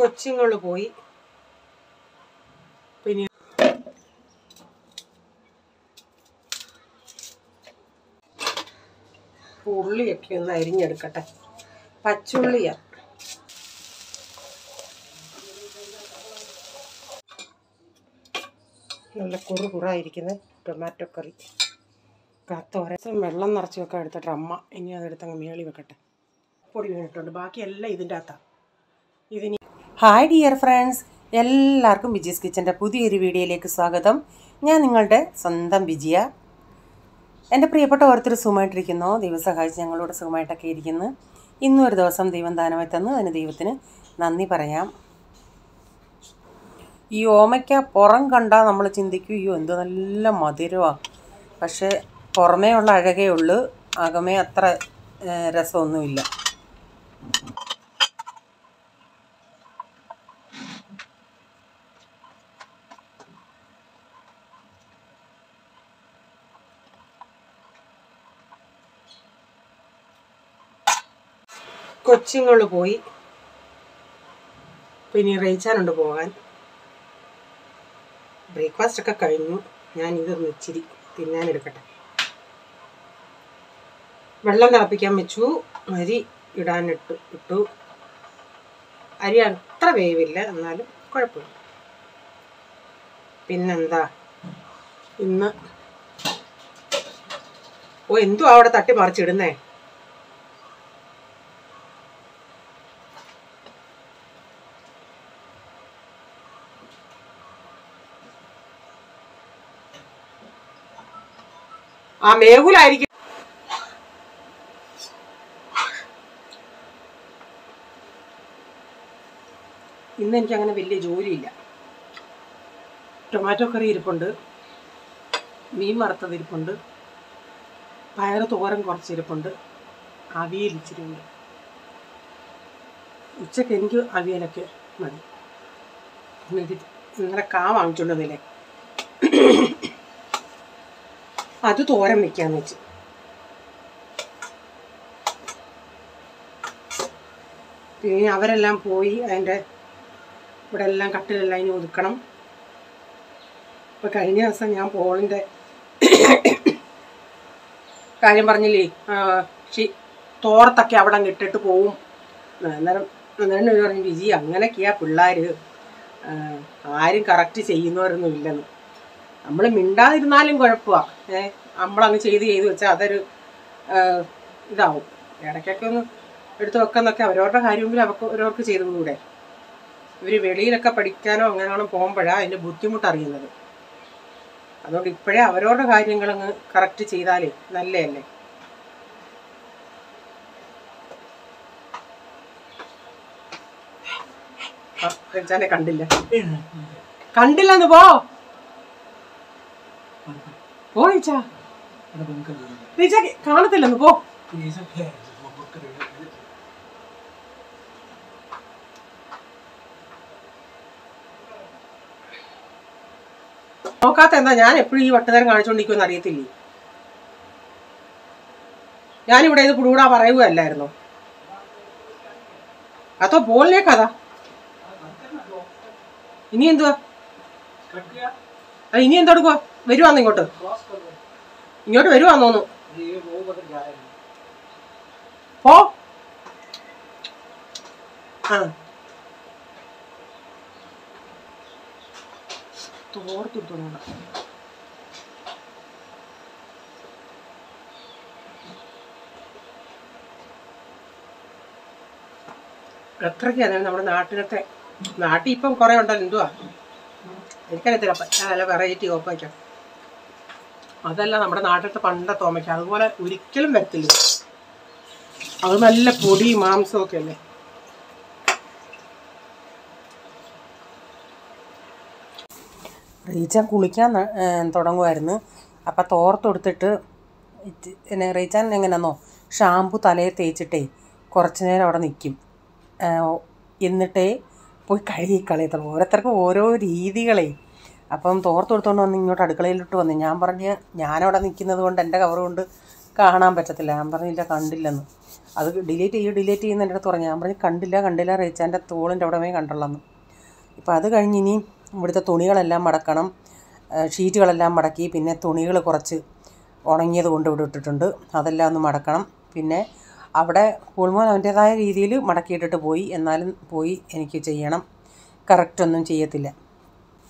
കൊച്ചുങ്ങൾ പോയി. പിന്നെ ഉള്ളിയൊക്കെ ഒന്ന് അരിഞ്ഞെടുക്കട്ടെ. പച്ചുള്ളിയാണ്. നല്ല കുറുകുറായിരിക്കുന്ന ടൊമാറ്റോ കറി. തോരസം വെള്ളം നിറച്ച് വെക്കാൻ എടുത്തിട്ട് അമ്മ ഇനി അതെടുത്തങ്ങ് മേളി വെക്കട്ടെ. പൊടി വീണിട്ടുണ്ട്. ബാക്കിയെല്ലാം ഇതിൻ്റെ അകത്താണ്. ഇതിന് ഹായ് ഡിയർ ഫ്രണ്ട്സ്, എല്ലാവർക്കും വിജീസ് കിച്ചൻ്റെ പുതിയൊരു വീഡിയോയിലേക്ക് സ്വാഗതം. ഞാൻ നിങ്ങളുടെ സ്വന്തം വിജയ. എൻ്റെ പ്രിയപ്പെട്ട ഓരോരുത്തർ സുഖമായിട്ടിരിക്കുന്നു. ദൈവം സഹായിച്ച് ഞങ്ങളോട് സുഖമായിട്ടൊക്കെ ഇരിക്കുന്നു. ഇന്നും ഒരു ദിവസം ദൈവം ദാനമായി തന്നു. അതിന് ദൈവത്തിന് നന്ദി പറയാം. ഈ ഓമയ്ക്ക പുറം കണ്ടാൽ നമ്മൾ ചിന്തിക്കും, അയ്യോ എന്ത് നല്ല മധുരമാണ്. പക്ഷേ പുറമേ ഉള്ള അഴകേ ഉള്ളൂ, അകമേ അത്ര രസമൊന്നുമില്ല. കൊച്ചുങ്ങൾ പോയി. പിന്നെ റേച്ചാനുണ്ട് പോകാൻ. ബ്രേക്ക്ഫാസ്റ്റ് ഒക്കെ കഴിഞ്ഞു. ഞാൻ ഇതൊന്ന് ഇച്ചിരി തിന്നാനെടുക്കട്ടെ. വെള്ളം തിളപ്പിക്കാൻ വെച്ചു. അരി ഇട്ടു. അരി അത്ര വേവില്ല, എന്നാലും കുഴപ്പമില്ല. പിന്നെന്താ ഇന്ന് എന്തുവാ അവിടെ തട്ടി മറിച്ചിടുന്നേ? ആ മേഹുലായിരിക്കും. ഇന്ന് എനിക്കങ്ങനെ വലിയ ജോലിയില്ല. ടൊമാറ്റോ കറി ഇരിപ്പുണ്ട്, മീൻ വറുത്തത് ഇരിപ്പുണ്ട്, പയർ തോരൻ കുറച്ചിരിപ്പുണ്ട്, അവിയൽ ഇച്ചിരി ഉണ്ട്. ഉച്ചയ്ക്ക് എനിക്ക് അവിയലൊക്കെ മതി. ഇന്നലെ കാ വാങ്ങിച്ചുകൊണ്ടുവന്നില്ലേ, അത് തോരൻ വെക്കാന്ന് വെച്ച്. പിന്നെ അവരെല്ലാം പോയി. അതിൻ്റെ ഇവിടെ എല്ലാം കട്ടിലെല്ലാം ഇനി ഒതുക്കണം. ഇപ്പം കഴിഞ്ഞ ദിവസം ഞാൻ പോളിൻ്റെ കാര്യം പറഞ്ഞില്ലേ, തോർത്തൊക്കെ അവിടെ അങ്ങ് ഇട്ടിട്ട് പോവും. അന്നേരം പറഞ്ഞു, വിജി അങ്ങനെയൊക്കെയാ പിള്ളേർ, ആരും കറക്റ്റ് ചെയ്യുന്നവരൊന്നും ഇല്ലെന്ന്. നമ്മൾ മിണ്ടാതിരുന്നാലും കുഴപ്പമാണ്. നമ്മളങ്ങ് ചെയ്ത് വെച്ചാൽ അതൊരു ഇതാവും. ഇടയ്ക്കൊക്കെ ഒന്ന് എടുത്ത് വെക്കുന്നൊക്കെ അവരവരുടെ കാര്യമെങ്കിലും അവർക്ക് ചെയ്തുകൂടെ. ഇവർ വെളിയിലൊക്കെ പഠിക്കാനോ അങ്ങനെയാണോ പോകുമ്പോഴാണ് അതിൻ്റെ ബുദ്ധിമുട്ട് അറിയുന്നത്. അതുകൊണ്ട് ഇപ്പോഴേ അവരവരുടെ കാര്യങ്ങളങ്ങ് കറക്റ്റ് ചെയ്താലേ നല്ലതല്ലേ. റെച്ചാനെ കണ്ടില്ലെന്ന് പോയിച്ചാ കാണത്തില്ലെന്ന് പോ. നോക്കാത്ത എന്താ? ഞാൻ എപ്പോഴും ഈ വട്ടുതരം കാണിച്ചോണ്ടിരിക്കുമെന്ന് അറിയത്തില്ലേ? ഞാനിവിടെ ഇത് പുടുകൂടാ പറയുകയല്ലായിരുന്നോ? അതോ പോലിനെ കഥ ഇനി എന്തുവാ? ഇനി എന്തെടുക്കുക? വരുവാന്ന് ഇങ്ങോട്ട് വരുവാന്നോന്നു. പോ. തോർത്തിട്ടോണ്ട. എത്രയ്ക്കാണ് നമ്മുടെ നാട്ടിൽ ഇപ്പം കുറെ ഉണ്ടല്ലോ. എന്തുവാ എനിക്കറിയത്തില്ല. നല്ല വെറൈറ്റി ഓപ്പയ്ക്കാം. അതല്ല നമ്മുടെ നാട്ടിലത്തെ പണ്ടത്തെ ഓമയ്ക്ക, അതുപോലെ ഒരിക്കലും വരത്തില്ല. അത് നല്ല പൊടി മാംസമൊക്കെ അല്ലേ. റീച്ചാൻ കുളിക്കാൻ തുടങ്ങുമായിരുന്നു. അപ്പം തോർത്തെടുത്തിട്ട് റീച്ചാൻ എങ്ങനെയാണെന്നോ, ഷാമ്പു തലയിൽ തേച്ചിട്ടേ കുറച്ച് നേരം അവിടെ നിൽക്കും. എന്നിട്ടേ പോയി കഴുകി കളയത്തുള്ളൂ. ഓരോരുത്തർക്കും ഓരോ രീതികളേ. അപ്പം തോർത്തെടുത്തോണ്ട് വന്ന് ഇങ്ങോട്ട് അടുക്കളയിലിട്ട് വന്നു. ഞാൻ പറഞ്ഞ് ഞാനവിടെ നിൽക്കുന്നത് കൊണ്ട് എൻ്റെ കവർ കൊണ്ട് കാണാൻ പറ്റത്തില്ല. ഞാൻ പറഞ്ഞില്ല കണ്ടില്ലെന്ന്. അത് ഡിലീറ്റ് ചെയ്യുന്ന എൻ്റെ അടുത്ത് പറഞ്ഞു. ഞാൻ പറഞ്ഞു കണ്ടില്ല റേച്ചാൻ്റെ തോളിൻ്റെ അവിടമേ കണ്ടുള്ളെന്ന്. ഇപ്പോൾ അത് കഴിഞ്ഞ് ഇനി ഇവിടുത്തെ തുണികളെല്ലാം മടക്കണം. ഷീറ്റുകളെല്ലാം മടക്കി, പിന്നെ തുണികൾ കുറച്ച് ഉണങ്ങിയത് കൊണ്ട് ഇവിടെ ഇട്ടിട്ടുണ്ട്, അതെല്ലാം ഒന്ന് മടക്കണം. പിന്നെ അവിടെ കൂൾമോൻ അവൻ്റേതായ രീതിയിൽ മടക്കിയിട്ടിട്ട് പോയി, എന്നാലും പോയി എനിക്ക് ചെയ്യണം. കറക്റ്റൊന്നും ചെയ്യത്തില്ല.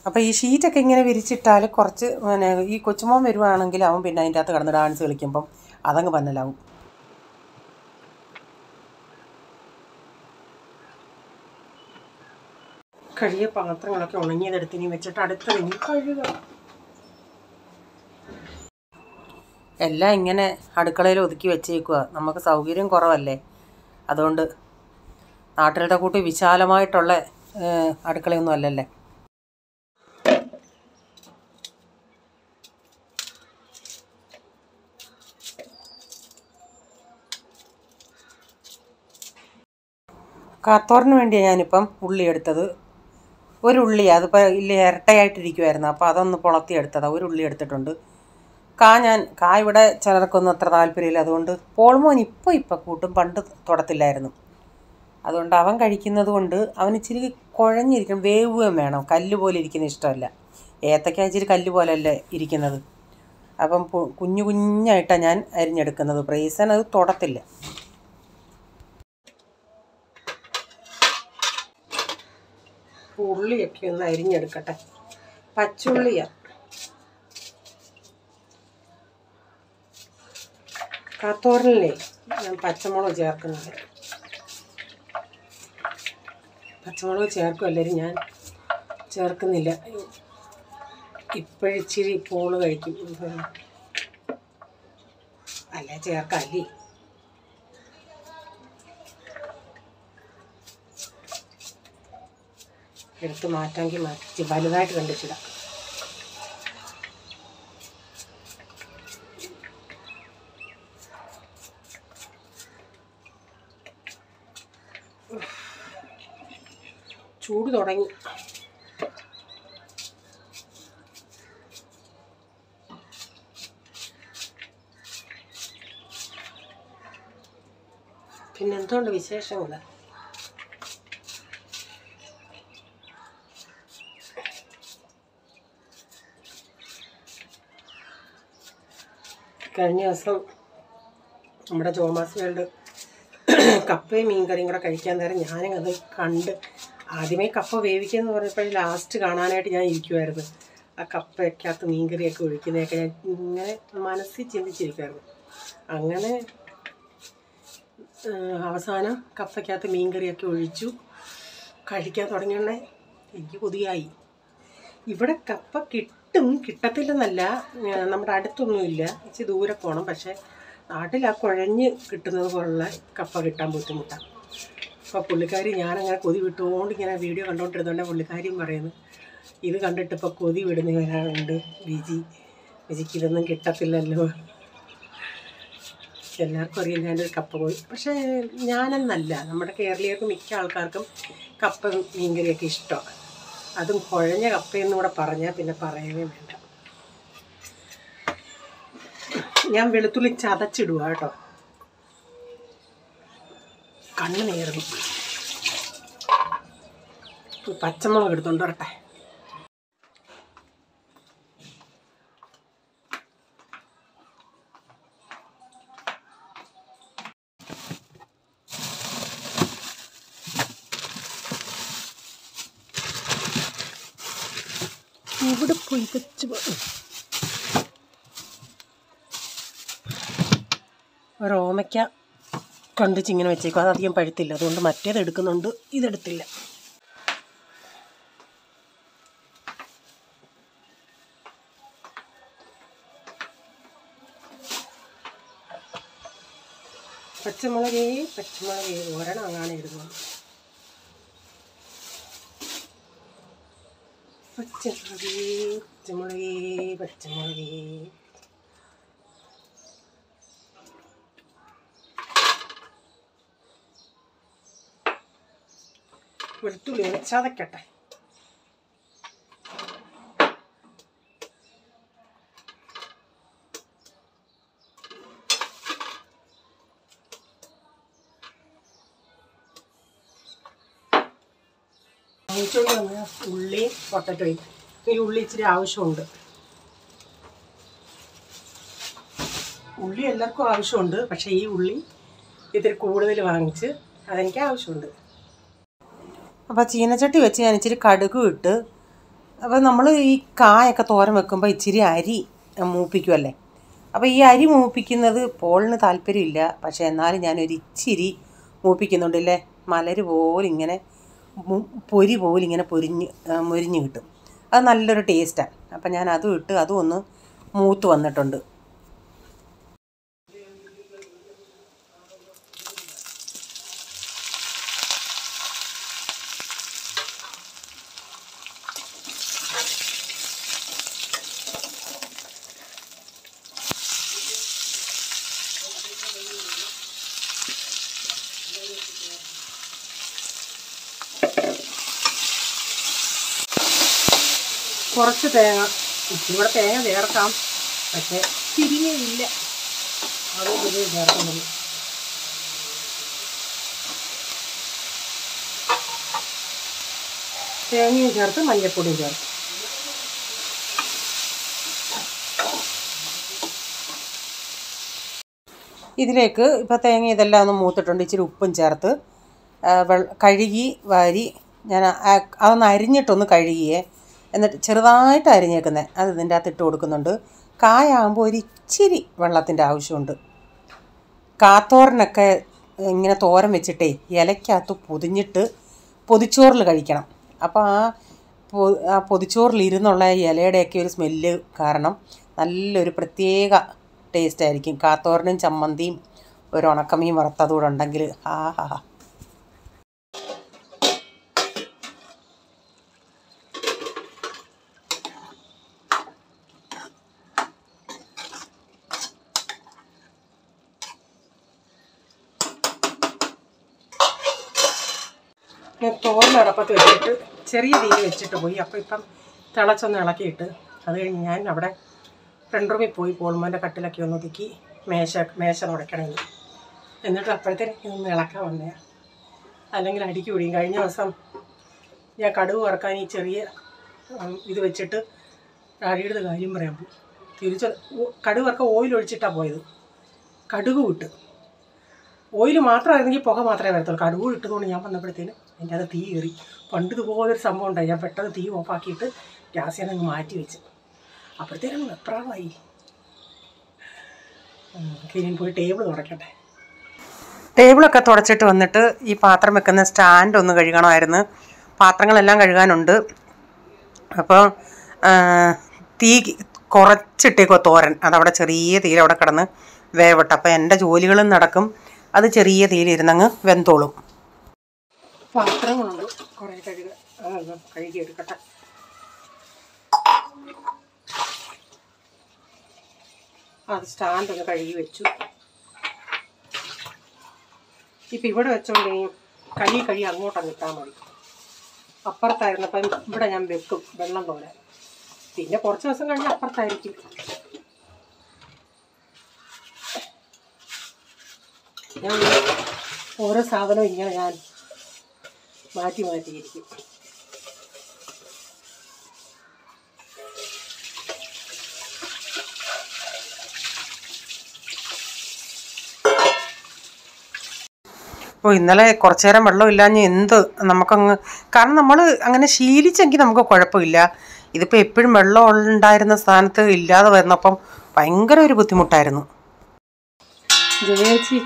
അപ്പോൾ ഈ ഷീറ്റൊക്കെ ഇങ്ങനെ വിരിച്ചിട്ടാൽ കുറച്ച് പിന്നെ ഈ കൊച്ചുമോൻ വരുവാണെങ്കിൽ അവൻ പിന്നെ അതിൻ്റെ അകത്ത് കിടന്ന് ഡാൻസ് കളിക്കുമ്പം അതങ്ങ് പന്നലാവും. കഴിയ പാത്രങ്ങളൊക്കെ ഉണങ്ങിയതെടുത്ത് ഇനി വെച്ചിട്ട് അടുത്തത് ഇനി കഴുകുക. എല്ലാം ഇങ്ങനെ അടുക്കളയിൽ ഒതുക്കി വെച്ചേക്കുക. നമുക്ക് സൗകര്യം കുറവല്ലേ, അതുകൊണ്ട് നാട്ടിലത്തെ കൂട്ടി വിശാലമായിട്ടുള്ള അടുക്കളയൊന്നും അല്ലല്ലേ. കാത്തോറിന് വേണ്ടിയാണ് ഞാനിപ്പം ഉള്ളി എടുത്തത്. ഒരു ഉള്ളി, അതിപ്പോൾ ഇല്ല ഇരട്ടയായിട്ടിരിക്കുമായിരുന്നു, അപ്പോൾ അതൊന്ന് പൊളത്തിയെടുത്തതാണ്. ഒരു ഉള്ളി എടുത്തിട്ടുണ്ട്. കാ ഇവിടെ ചിലർക്കൊന്നും അത്ര താല്പര്യമില്ല, അതുകൊണ്ട് പോൾമോൻ ഇപ്പോൾ കൂട്ടും, പണ്ട് തൊടത്തില്ലായിരുന്നു. അതുകൊണ്ട് അവൻ കഴിക്കുന്നത് കൊണ്ട് അവന് ഇച്ചിരി കുഴഞ്ഞിരിക്കണം, വേവുകയും വേണം. കല്ല് പോലെ ഇരിക്കുന്ന ഇഷ്ടമല്ല. ഏത്തക്ക ഇച്ചിരി കല്ല് പോലെയല്ലേ ഇരിക്കുന്നത്. അപ്പം കുഞ്ഞായിട്ടാണ് ഞാൻ അരിഞ്ഞെടുക്കുന്നത്. പ്രൈസൻ അത് തൊടത്തില്ല. ഉള്ളിയൊക്കെ ഒന്ന് അരിഞ്ഞെടുക്കട്ടെ. പച്ചുള്ളിയാണ്. കാത്തോറിനില്ലേ ഞാൻ പച്ചമുളക് ചേർക്കുന്നില്ല. പച്ചമുളക് ചേർക്കും, എല്ലാവരും ഞാൻ ചേർക്കുന്നില്ല. ഇപ്പോഴിച്ചിരി പോള് കഴിക്കും, അല്ല ചേർക്കല്ലേ. എടുത്ത് മാറ്റാമെങ്കിൽ മാറ്റി വലുതായിട്ട് കണ്ടിച്ചിടാം. ചൂട് തുടങ്ങി. പിന്നെന്തുകൊണ്ട് വിശേഷങ്ങൾ? കഴിഞ്ഞ ദിവസം നമ്മുടെ ജോമാസ് വേൾഡ് കപ്പയും മീൻകറിയും കൂടെ കഴിക്കാൻ നേരം ഞാനത് കണ്ട് ആദ്യമേ കപ്പ വേവിക്കുകയെന്ന് പറഞ്ഞപ്പോൾ ലാസ്റ്റ് കാണാനായിട്ട് ഞാൻ ഇരിക്കുമായിരുന്നു. ആ കപ്പയ്ക്കകത്ത് മീൻകറിയൊക്കെ ഒഴിക്കുന്നതൊക്കെ ഞാൻ ഇങ്ങനെ മനസ്സിൽ ചിന്തിച്ചിരിക്കുമായിരുന്നു. അങ്ങനെ അവസാനം കപ്പയ്ക്കകത്ത് മീൻകറിയൊക്കെ ഒഴിച്ചു കഴിക്കാൻ തുടങ്ങിയോണ്ടേ എനിക്ക് കൊതിയായി. ഇവിടെ കപ്പ കിട്ടത്തില്ലെന്നല്ല, നമ്മുടെ അടുത്തൊന്നുമില്ല, ഇച്ചിരി ദൂരെ പോകണം. പക്ഷേ നാട്ടിൽ ആ കുഴഞ്ഞ് കിട്ടുന്നത് പോലുള്ള കപ്പ കിട്ടാൻ ബുദ്ധിമുട്ടാണ്. അപ്പോൾ പുള്ളിക്കാരി ഞാനങ്ങനെ കൊതി വിട്ടുകൊണ്ട് ഇങ്ങനെ വീഡിയോ കണ്ടുകൊണ്ടിരുന്നോണ്ട് പുള്ളിക്കാരിയും പറയുന്നു, ഇത് കണ്ടിട്ട് ഇപ്പോൾ കൊതി വിടുന്നവരാളുണ്ട്, വിജിക്ക് ഇതൊന്നും കിട്ടത്തില്ലല്ലോ. എല്ലാവർക്കും അറിയാം ഞാനൊരു കപ്പ പോയി. പക്ഷേ ഞാനെന്നല്ല, നമ്മുടെ കേരളീയർക്ക് മിക്ക ആൾക്കാർക്കും കപ്പ മീൻകറിയൊക്കെ ഇഷ്ടമാണ്. അതും കുഴഞ്ഞ കപ്പയെന്നും കൂടെ പറഞ്ഞാൽ പിന്നെ പറയവേ വേണ്ട. ഞാൻ വെളുത്തുള്ളി ചതച്ചിടുക കേട്ടോ, കണ്ണ് നേർന്നു. പച്ചമുളക് എടുത്തോണ്ട് വരട്ടെ. ഇവിടെ പോയി വെച്ച് ഒരോമയ്ക്ക കണ്ടിച്ച് ഇങ്ങനെ വെച്ചേക്കും. അതധികം പഴുത്തില്ല, അതുകൊണ്ട് മറ്റേത് എടുക്കുന്നുണ്ട്, ഇതെടുത്തില്ല. പച്ചമുളകേ ഒരെണ്ണം അങ്ങനെ ഇടുന്നു. പച്ചമുളകേ വെളുത്തുള്ളി ചതക്കട്ടെ. വാങ്ങിച്ചുകൊണ്ട് വന്ന ഉള്ളിയും പൊട്ടറ്റോയും. ഈ ഉള്ളി ഇച്ചിരി ആവശ്യമുണ്ട്. ഉള്ളി എല്ലാവർക്കും ആവശ്യമുണ്ട്, പക്ഷേ ഈ ഉള്ളി ഇത്തിരി കൂടുതൽ വാങ്ങിച്ച് അതെനിക്ക് ആവശ്യമുണ്ട്. അപ്പോൾ ചീനച്ചട്ടി വെച്ച് ഞാൻ ഇച്ചിരി കടുകും ഇട്ട്. അപ്പോൾ നമ്മൾ ഈ കായൊക്കെ തോരൻ വെക്കുമ്പോൾ ഇച്ചിരി അരി മൂപ്പിക്കുമല്ലേ. അപ്പോൾ ഈ അരി മൂപ്പിക്കുന്നത് പോളിന് താല്പര്യമില്ല, പക്ഷേ എന്നാലും ഞാനൊരു ഇച്ചിരി മൂപ്പിക്കുന്നുണ്ടല്ലേ. മലര് പോലിങ്ങനെ പൊരി പോലിങ്ങനെ മൊരിഞ്ഞ് കിട്ടും. അത് നല്ലൊരു ടേസ്റ്റാണ്. അപ്പം ഞാൻ അതും ഇട്ട് അതും ഒന്ന് മൂത്ത് വന്നിട്ടുണ്ട്. കുറച്ച് തേങ്ങ, ഇവിടെ തേങ്ങ ചേർക്കാം, പക്ഷേ തിരിഞ്ഞില്ല, അതുകൊണ്ട് ഇത് ചേർക്കുന്നത്. തേങ്ങയും ചേർത്ത് മഞ്ഞൾപ്പൊടിയും ചേർത്ത് ഇതിലേക്ക് ഇപ്പോൾ തേങ്ങ ഇതെല്ലാം ഒന്ന് മൂത്തിട്ടുണ്ട്. ഇച്ചിരി ഉപ്പും ചേർത്ത് കഴുകി വാരി ഞാൻ അതൊന്ന് അരിഞ്ഞിട്ടൊന്ന് കഴുകിയേ. എന്നിട്ട് ചെറുതായിട്ട് അരിഞ്ഞേക്കുന്നത് അത് ഇതിൻ്റെ അകത്ത് ഇട്ട് കൊടുക്കുന്നുണ്ട്. കായാകുമ്പോൾ ഒരു ഇച്ചിരി വെള്ളത്തിൻ്റെ ആവശ്യമുണ്ട്. കാത്തോരനൊക്കെ ഇങ്ങനെ തോരൻ വെച്ചിട്ടേ ഇലയ്ക്കകത്ത് പൊതിഞ്ഞിട്ട് പൊതിച്ചോറിൽ കഴിക്കണം. അപ്പോൾ ആ പൊതിച്ചോറിലിരുന്നുള്ള ഇലയുടെയൊക്കെ ഒരു സ്മെല്ല് കാരണം നല്ലൊരു പ്രത്യേക ടേസ്റ്റായിരിക്കും. കാത്തോരനും ചമ്മന്തിയും ഒരു ഉണക്കമീൻ വറുത്തതുകൂടെ ഉണ്ടെങ്കിൽ ആഹാ. ഞാൻ തോരനടപ്പത്ത് വെച്ചിട്ട് ചെറിയ തീയിൽ വെച്ചിട്ട് പോയി. അപ്പോൾ ഇപ്പം തിളച്ചൊന്ന് ഇളക്കിയിട്ട് അത് കഴിഞ്ഞ് ഞാൻ അവിടെ ഫ്രണ്ട് റൂമിൽ പോയി പോൾമോൻ്റെ കട്ടിലൊക്കെ ഒന്ന് ഒതുക്കി മേശ തുടയ്ക്കണമെങ്കിൽ. എന്നിട്ട് അപ്പോഴത്തേക്ക് ഇതൊന്ന് ഇളക്കാൻ വന്നേ, അല്ലെങ്കിൽ അടിക്ക് പിടിയും. കഴിഞ്ഞ ദിവസം ഞാൻ കടുക് വറക്കാൻ ഈ ചെറിയ ഇത് വെച്ചിട്ട് അടിയുടെ കാര്യം പറയാൻ പോയി. തിരിച്ച് കടുക് വറക്കാൻ ഓയിൽ ഒഴിച്ചിട്ടാണ് പോയത്. കടുക് വിട്ട് ഓയിൽ മാത്രമായിരുന്നെങ്കിൽ പുക മാത്രമേ വരത്തുള്ളൂ. കടുക് ഇട്ടതുകൊണ്ട് ഞാൻ വന്നപ്പോഴത്തേന് എൻ്റെ അത് തീ കയറി. പണ്ട് ഇതുപോലൊരു സംഭവം ഉണ്ടായി. ഞാൻ പെട്ടെന്ന് തീ ഓഫാക്കിയിട്ട് ഗ്യാസിൽ നിന്ന് അങ്ങ് മാറ്റി വെച്ച്. അപ്പോഴത്തേനും വെപ്രാളമായി. ഇനി പോയി ടേബിൾ തുടയ്ക്കട്ടെ. ടേബിളൊക്കെ തുടച്ചിട്ട് വന്നിട്ട് ഈ പാത്രം വെക്കുന്ന സ്റ്റാൻഡ് ഒന്ന് കഴുകണമായിരുന്നു. പാത്രങ്ങളെല്ലാം കഴുകാനുണ്ട്. അപ്പോൾ തീ കുറച്ചിട്ടേക്കോ തോരൻ, അതവിടെ ചെറിയ തീയിൽ അവിടെ കിടന്ന് വേവട്ടെ. അപ്പോൾ എൻ്റെ ജോലികളും നടക്കും, അത് ചെറിയ തീയിലിരുന്നങ്ങ് വെന്തോളും. പാത്രങ്ങളുണ്ട് കുറേ കഴുകിയെടുക്കട്ടെ. അത് സ്റ്റാൻഡൊന്ന് കഴുകി വെച്ചു. ഇപ്പം ഇവിടെ വെച്ചോണ്ട് കഴി അങ്ങോട്ടങ്ങ് ഇട്ടാൽ മതി. അപ്പുറത്തായിരുന്നപ്പം ഇവിടെ ഞാൻ വെക്കും വെള്ളം പോലെ. പിന്നെ കുറച്ച് ദിവസം കഴിഞ്ഞ് അപ്പുറത്തായിരിക്കും. ഞാൻ ഓരോ സാധനവും ഇങ്ങനെ ഞാൻ മാറ്റിയിരിക്കും. ഇന്നലെ കുറച്ചു നേരം വെള്ളമില്ലാഞ്ഞ് നമുക്കങ്ങ്, കാരണം നമ്മൾ അങ്ങനെ ശീലിച്ചെങ്കിൽ നമുക്ക് കുഴപ്പമില്ല. ഇതിപ്പോൾ എപ്പോഴും വെള്ളം ഉണ്ടായിരുന്ന സ്ഥാനത്ത് ഇല്ലാതെ വരുന്നപ്പം ഭയങ്കര ഒരു ബുദ്ധിമുട്ടായിരുന്നു. ജയേച്ചി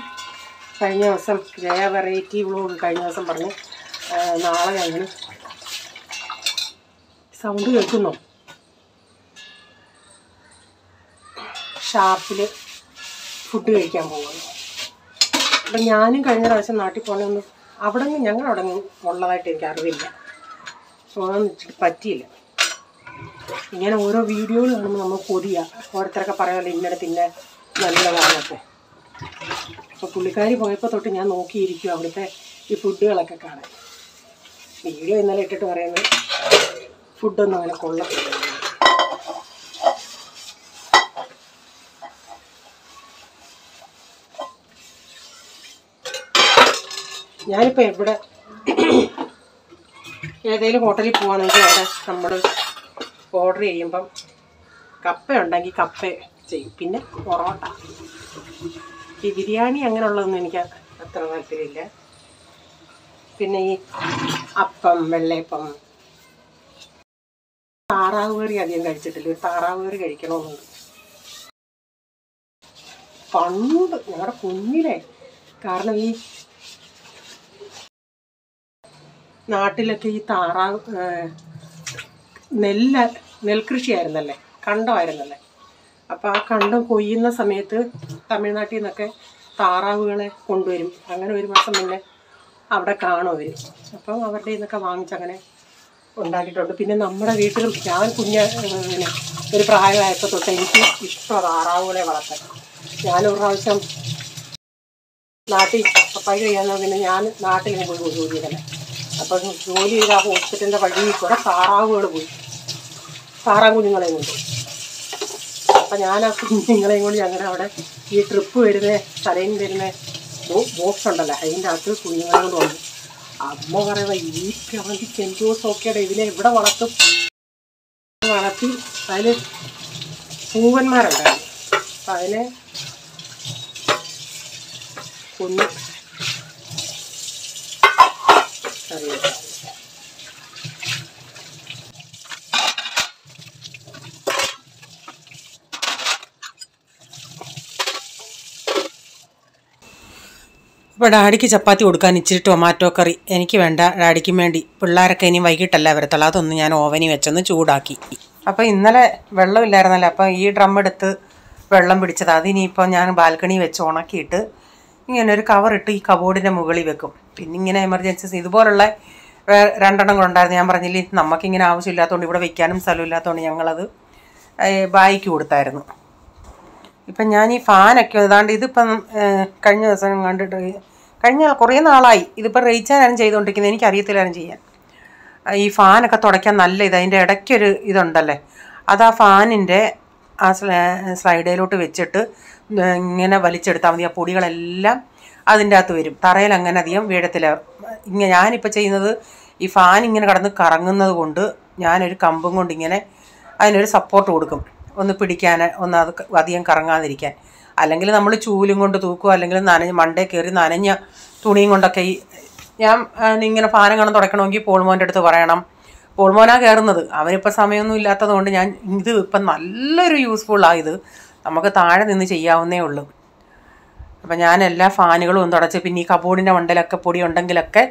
കഴിഞ്ഞ ദിവസം ജയ വെറൈറ്റി വ്ലോഗ് കഴിഞ്ഞ ദിവസം പറഞ്ഞ് നാളെ ഞങ്ങൾ സൗണ്ട് കേൾക്കുന്നു ഷാപ്പിൽ ഫുഡ് കഴിക്കാൻ പോകുന്നു. അപ്പം ഞാനും കഴിഞ്ഞ പ്രാവശ്യം നാട്ടിൽ പോകണമെന്ന് അവിടെ നിന്ന് ഞങ്ങളവിടെ നിന്ന് ഉള്ളതായിട്ട് എനിക്ക് അറിവില്ല. പോകാൻ പറ്റിയില്ല. ഇങ്ങനെ ഓരോ വീഡിയോകൾ കാണുമ്പോൾ നമ്മൾ കൊതിയാ. ഓരോരുത്തരൊക്കെ പറയാമല്ലോ ഇന്നടത്ത് ഇന്ന നല്ലതാണൊക്കെ. അപ്പോൾ പുള്ളിക്കാരി പോയപ്പോൾ തൊട്ട് ഞാൻ നോക്കിയിരിക്കും അവിടുത്തെ ഈ ഫുഡുകളൊക്കെ കാണാൻ. വീഡിയോ ഇന്നലെ ഇട്ടിട്ട് പറയുന്നത് ഫുഡൊന്നും അങ്ങനെ കൊള്ളത്തില്ല. ഞാനിപ്പോൾ ഏതെങ്കിലും ഹോട്ടലിൽ പോവാണെങ്കിൽ അവിടെ നമ്മൾ ഓർഡർ ചെയ്യുമ്പം കപ്പ ഉണ്ടെങ്കിൽ കപ്പ ചെയ്യും. പിന്നെ പൊറോട്ട. ഈ ബിരിയാണി അങ്ങനെയുള്ളതൊന്നും എനിക്ക് അത്ര താല്പര്യമില്ല. പിന്നെ ഈ അപ്പം, വെള്ളയപ്പം, താറാവ് കറി അധികം കഴിച്ചിട്ടില്ല. ഒരു താറാവ് കറി കഴിക്കണമെന്നുണ്ട്. പണ്ട് ഞങ്ങളുടെ കുഞ്ഞിലെ, കാരണം ഈ നാട്ടിലൊക്കെ ഈ താറാവ് നെൽകൃഷിയായിരുന്നല്ലേ, കണ്ടമായിരുന്നല്ലേ. അപ്പോൾ ആ കണ്ടം കൊയ്യുന്ന സമയത്ത് തമിഴ്നാട്ടിൽ നിന്നൊക്കെ താറാവുകളെ കൊണ്ടുവരും. അങ്ങനെ ഒരു മാസം മുന്നേ അവിടെ കാണും അവർ. അപ്പം അവരുടെ നിന്നൊക്കെ വാങ്ങിച്ചങ്ങനെ ഉണ്ടാക്കിയിട്ടുണ്ട്. പിന്നെ നമ്മുടെ വീട്ടിൽ ഞാൻ ഒരു പ്രായമായപ്പോൾ തൊട്ട് എനിക്ക് ഇഷ്ടമാണ് താറാവുകളെ വളർത്താൻ. ഞാനൊരു പ്രാവശ്യം നാട്ടിൽ പപ്പായി കഴിയാന്ന് പിന്നെ ഞാൻ നാട്ടിൽ പോയി ജോലി ചെയ്തല്ലേ. അപ്പോൾ ജോലി ചെയ്ത ആ ഹോസ്പിറ്റലിൻ്റെ വഴിയിൽ കൂടെ താറാവുകൾ പോയി, താറാവ് കുഞ്ഞുങ്ങളെയും കൊണ്ട്. അപ്പം ഞാൻ ആ കുഞ്ഞുങ്ങളെയും കൊണ്ട് ഞങ്ങളുടെ അവിടെ ഈ ട്രിപ്പ് വരുന്ന തലയിൽ വരുന്ന ബോക്സ് ഉണ്ടല്ലോ, അതിൻ്റെ അകത്ത് കുഞ്ഞുങ്ങളെ കൊണ്ട് വന്നു. അമ്മ പറയുക, ഈ പ്രാന്തി ചെഞ്ചോസൊക്കെയുടെ ഇതിനെ എവിടെ വളർത്തി അതിൽ പൂവന്മാരുണ്ടായിരുന്നു. അപ്പം അതിനെ കൊന്നു അറിയാം. ഇപ്പോൾ ഡാഡിക്ക് ചപ്പാത്തി കൊടുക്കാൻ ഇച്ചിരി ടൊമാറ്റോ കറി എനിക്ക് വേണ്ട, ഡാഡിക്കും വേണ്ടി. പിള്ളേരൊക്കെ ഇനി വൈകിട്ടല്ല വരത്തുള്ളൂ. അതൊന്ന് ഞാൻ ഓവനിൽ വെച്ചൊന്ന് ചൂടാക്കി. അപ്പോൾ ഇന്നലെ വെള്ളമില്ലായിരുന്നല്ലോ, അപ്പോൾ ഈ ഡ്രം എടുത്ത് വെള്ളം പിടിച്ചത് അതിനിപ്പോൾ ഞാൻ ബാൽക്കണി വെച്ച് ഉണക്കിയിട്ട് ഇങ്ങനെ ഒരു കവറിട്ട് ഈ കബോർഡിൻ്റെ മുകളിൽ വെക്കും. പിന്നെ ഇങ്ങനെ എമർജൻസി ഇതുപോലുള്ള 2 കൂടെ ഉണ്ടായിരുന്നു. ഞാൻ പറഞ്ഞില്ലേ, നമുക്കിങ്ങനെ ആവശ്യമില്ലാത്തതുകൊണ്ട് ഇവിടെ വെക്കാനും സ്ഥലമില്ലാത്തതുകൊണ്ട് ഞങ്ങളത് ബായിക്ക് കൊടുത്തായിരുന്നു. ഇപ്പം ഞാൻ ഈ ഫാനൊക്കെ ഏതാണ്ട് ഇതിപ്പം കഴിഞ്ഞ ദിവസം കണ്ടിട്ട് കഴിഞ്ഞ കുറേ നാളായി ഇതിപ്പോൾ റേച്ചാനാണ് ചെയ്തുകൊണ്ടിരിക്കുന്നത്. എനിക്കറിയത്തില്ലായിരുന്നു ചെയ്യാൻ. ഈ ഫാനൊക്കെ തുടയ്ക്കാൻ നല്ല അതിൻ്റെ ഇടയ്ക്കൊരു ഇതുണ്ടല്ലേ, അത് ആ ഫാനിൻ്റെ ആ സ്ലൈഡിലോട്ട് വെച്ചിട്ട് ഇങ്ങനെ വലിച്ചെടുത്താൽ മതി. ആ പൊടികളെല്ലാം അതിൻ്റെ അകത്ത് വരും. തറയിൽ അങ്ങനെ അധികം വീഴത്തില്ല. ഞാനിപ്പോൾ ചെയ്യുന്നത് ഈ ഫാൻ ഇങ്ങനെ കടന്ന് കറങ്ങുന്നത് കൊണ്ട് ഞാനൊരു കമ്പും കൊണ്ട് ഇങ്ങനെ അതിനൊരു സപ്പോർട്ട് കൊടുക്കും, ഒന്ന് പിടിക്കാൻ, ഒന്ന് അത് അധികം കറങ്ങാതിരിക്കാൻ. അല്ലെങ്കിൽ നമ്മൾ ചൂലും കൊണ്ട് തൂക്കുക, അല്ലെങ്കിൽ മണ്ടേ കയറി നനഞ്ഞ തുണിയും കൊണ്ടൊക്കെ ഞാൻ ഇങ്ങനെ ഫാനം കാണാൻ തുടയ്ക്കണമെങ്കിൽ പോൾമോൻ്റെ അടുത്ത് പറയണം. പോൾമോനാ കയറുന്നത്, അവനിപ്പോൾ സമയമൊന്നും ഇല്ലാത്തത് കൊണ്ട് ഞാൻ ഇത് ഇപ്പം നല്ലൊരു യൂസ്ഫുള്ളായത്, നമുക്ക് താഴെ നിന്ന് ചെയ്യാവുന്നേ ഉള്ളൂ. അപ്പം ഞാൻ എല്ലാ ഫാനുകളും ഒന്ന് തുടച്ച്, പിന്നെ ഈ കബോർഡിൻ്റെ മണ്ടയിലൊക്കെ പൊടി ഉണ്ടെങ്കിലൊക്കെ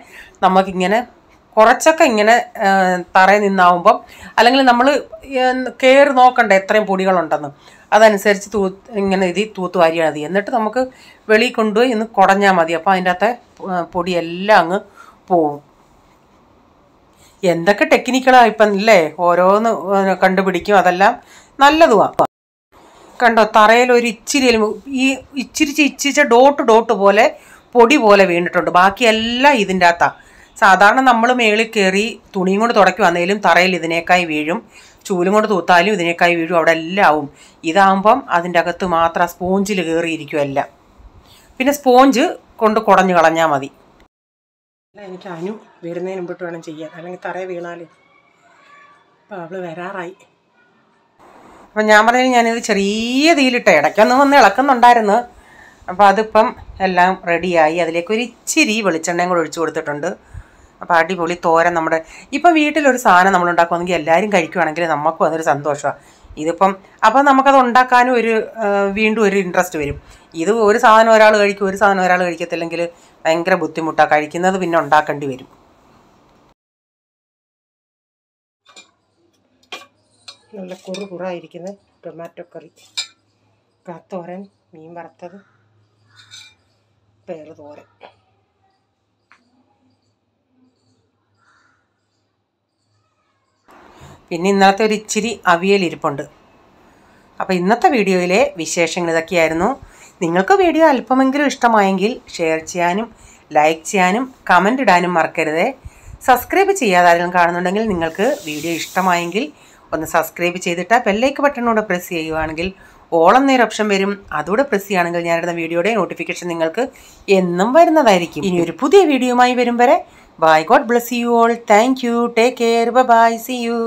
നമുക്കിങ്ങനെ കുറച്ചൊക്കെ ഇങ്ങനെ തറയിൽ നിന്നാവുമ്പം, അല്ലെങ്കിൽ നമ്മൾ കയറി നോക്കണ്ട എത്രയും പൊടികളുണ്ടെന്ന്, അതനുസരിച്ച് ഇങ്ങനെ തൂത്ത് വാരിയാൽ മതി. എന്നിട്ട് നമുക്ക് വെളിയിൽ കൊണ്ടുപോയി ഒന്ന് കുടഞ്ഞാൽ മതി. അപ്പോൾ അതിൻ്റെ അകത്തെ പൊടിയെല്ലാം അങ്ങ് പോവും. എന്തൊക്കെ ടെക്നിക്കുകളാണ് ഇപ്പം ഇല്ലേ, ഓരോന്ന് കണ്ടുപിടിക്കും. അതെല്ലാം നല്ലതുമാണ്. കണ്ടോ, തറയിൽ ഒരു ഇച്ചിരി ഡോട്ട് പോലെ പൊടി പോലെ വീണിട്ടുണ്ട്. ബാക്കിയെല്ലാം ഇതിൻ്റെ അകത്താണ്. സാധാരണ നമ്മൾ മേളിൽ കയറി തുണിയും കൊണ്ട് തുടയ്ക്കുവാന്നേലും തറയിൽ ഇതിനേക്കായി വീഴും, ചൂലും കൊണ്ട് തൂത്താലും ഇതിനേക്കായി വീഴും, അവിടെ എല്ലാം ആവും. ഇതാകുമ്പം അതിൻ്റെ അകത്ത് മാത്രം സ്പോഞ്ചിൽ കയറിയിരിക്കും എല്ലാം. പിന്നെ സ്പോഞ്ച് കൊണ്ട് കുടഞ്ഞു കളഞ്ഞാൽ മതി. എനിക്ക് അനു വരുന്നതിന് മുമ്പിട്ട് വേണം ചെയ്യാൻ, അല്ലെങ്കിൽ തറയിൽ വീണാൽ. അപ്പോൾ അവൾ വരാറായി. അപ്പം ഞാൻ പറഞ്ഞാൽ ഞാനിത് ചെറിയ തീയിലിട്ട് ഇടയ്ക്കൊന്ന് വന്ന് ഇളക്കുന്നുണ്ടായിരുന്നു. അപ്പോൾ അതിപ്പം എല്ലാം റെഡിയായി. അതിലേക്ക് ഒരു ഇച്ചിരി വെളിച്ചെണ്ണയും കൂടെ ഒഴിച്ചു കൊടുത്തിട്ടുണ്ട്. അപ്പോൾ അടിപൊളി തോരൻ. നമ്മുടെ ഇപ്പം വീട്ടിലൊരു സാധനം നമ്മൾ ഉണ്ടാക്കുവാണെങ്കിൽ എല്ലാവരും കഴിക്കുവാണെങ്കിൽ നമുക്കും അതൊരു സന്തോഷമാണ്. ഇതിപ്പം അപ്പം നമുക്കത് ഉണ്ടാക്കാനും വീണ്ടും ഒരു ഇൻട്രസ്റ്റ് വരും. ഇത് ഒരു സാധനം ഒരാൾ കഴിക്കും, ഒരു സാധനം ഒരാൾ കഴിക്കത്തില്ലെങ്കിൽ ഭയങ്കര ബുദ്ധിമുട്ടാണ്. കഴിക്കുന്നത് പിന്നെ ഉണ്ടാക്കേണ്ടി വരും. നല്ല കുറായിരിക്കുന്ന ടൊമാറ്റോ കറി, തോരൻ, മീൻ വറുത്തത്, പയറ് തോരൻ. പിന്നെ ഇന്നലത്തെ ഒരു ഇച്ചിരി അവിയലിരിപ്പുണ്ട്. അപ്പോൾ ഇന്നത്തെ വീഡിയോയിലെ വിശേഷങ്ങൾ ഇതൊക്കെയായിരുന്നു. നിങ്ങൾക്ക് വീഡിയോ അല്പമെങ്കിലും ഇഷ്ടമായെങ്കിൽ ഷെയർ ചെയ്യാനും ലൈക്ക് ചെയ്യാനും കമൻ്റ് ഇടാനും മറക്കരുത്. സബ്സ്ക്രൈബ് ചെയ്യാതെ ആരെങ്കിലും കാണുന്നുണ്ടെങ്കിൽ നിങ്ങൾക്ക് വീഡിയോ ഇഷ്ടമായെങ്കിൽ ഒന്ന് സബ്സ്ക്രൈബ് ചെയ്തിട്ട് ബെല്ലൈക്കൺ ബട്ടണോടെ പ്രസ് ചെയ്യുകയാണെങ്കിൽ ഓൾ എന്നൊരു ഓപ്ഷൻ വരും. അതുകൂടെ പ്രസ് ചെയ്യുകയാണെങ്കിൽ ഞാനിടുന്ന വീഡിയോയുടെ നോട്ടിഫിക്കേഷൻ നിങ്ങൾക്ക് എന്നും വരുന്നതായിരിക്കും. ഇനി ഒരു പുതിയ വീഡിയോയുമായി വരും വരെ bye. God bless you all. Thank you. Take care. Bye. See U.